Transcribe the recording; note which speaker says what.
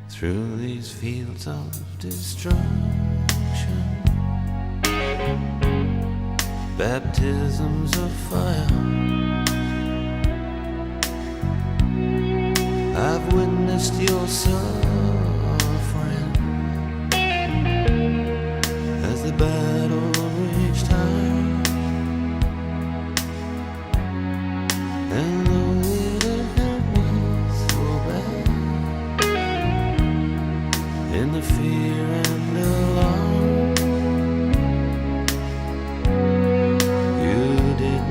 Speaker 1: through these fields of destruction. Baptisms of fire, I've witnessed your suffering as the battle raged high. And though it had hurt me so bad, in the fear